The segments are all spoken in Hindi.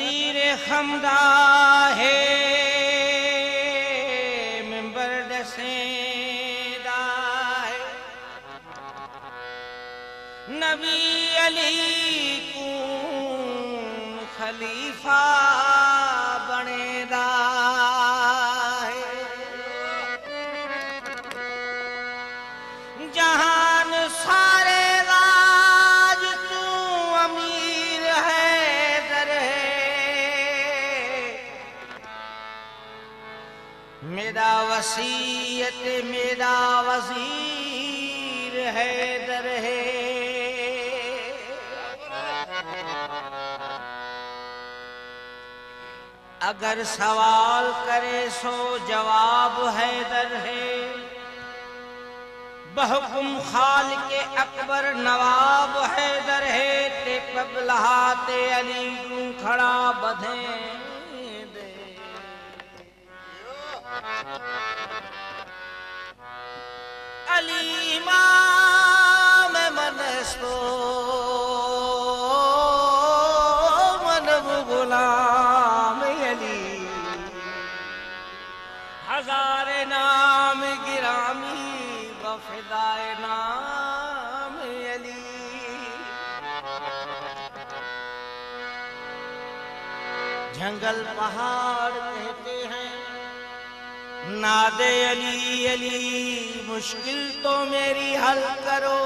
तकदीर खमदा है मिंबर दसेदा है नबी अली को खलीफा बनेदा है जहान सारे राज तू अमीर है दर मेरा वसीयत मेरा वजीर है दर है अगर सवाल करे सो जवाब है दर है बहुकुम खालिक अकबर नवाब है दर है ते पबलहाते अली तू खड़ा बधे दे अली इमाम मनस्तो मनब गुलाम अली हजारे नाम गिरामी वफदाए नाम अली जंगल पहाड़ कहते हैं नादे अली अली मुश्किल तो मेरी हल करो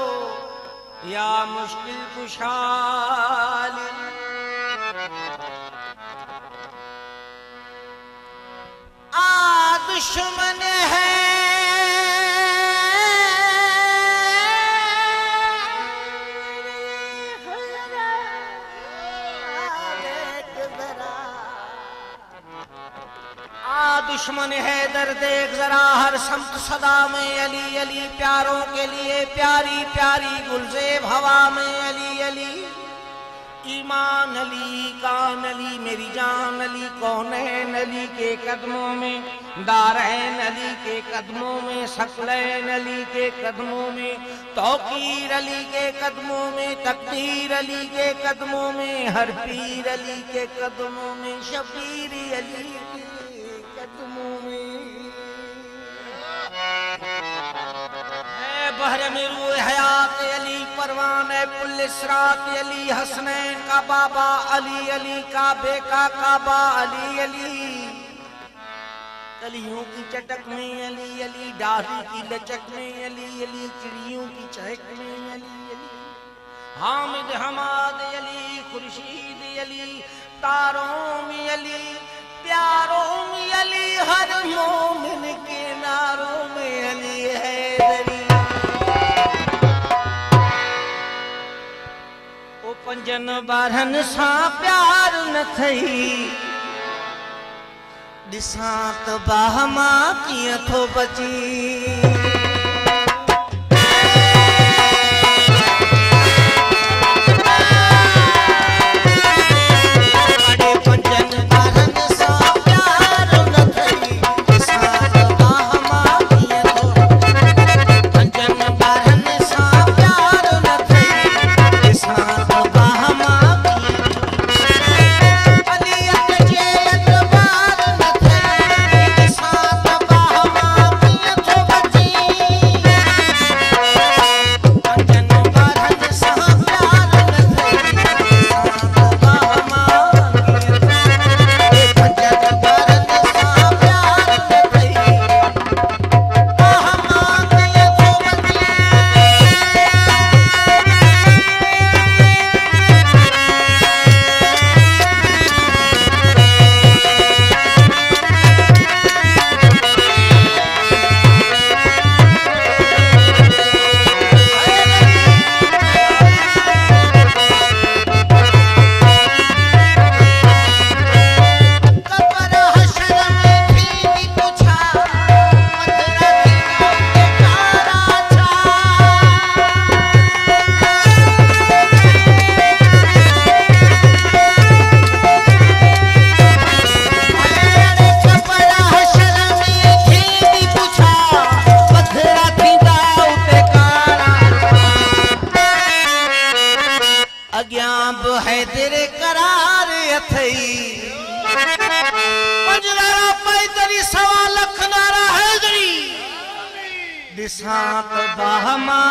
या मुश्किल कुशाली आ दुश्मन है दुश्मन है दर्द एक जरा हर समत सदा में अली अली प्यारों के लिए प्यारी प्यारी गुलजेब हवा में अली अली ईमान अली कान अली मेरी जान अली कौनैन अली के कदमों में दारैन अली के कदमों में सकलैन अली के कदमों में तौकीर अली के कदमों में तकदीर अली के कदमों में हर पीर अली के कदमों में शबीर अली कदमों में है बहर में रूह हयात अली परवान पुल इसरात अली हसनैन का बाबा अली अली काबे का काबा अली अली कलियों की चटक में अली अली डाली की लचक में अली अली चिड़ियों की चहक में अली अली हामिद हमाद अली खुर्शीद अली तारों में अली प्यारों में अली हर मोमिन के नारों में अली है दरी ओ पंजन बारहन सा प्यार न थई दिसा त बाहमा कियां थो बची जनाब है तेरे करार अथई पंजदारा पैतरी सवा लख नारा हैदरी दिशा तो बाहमा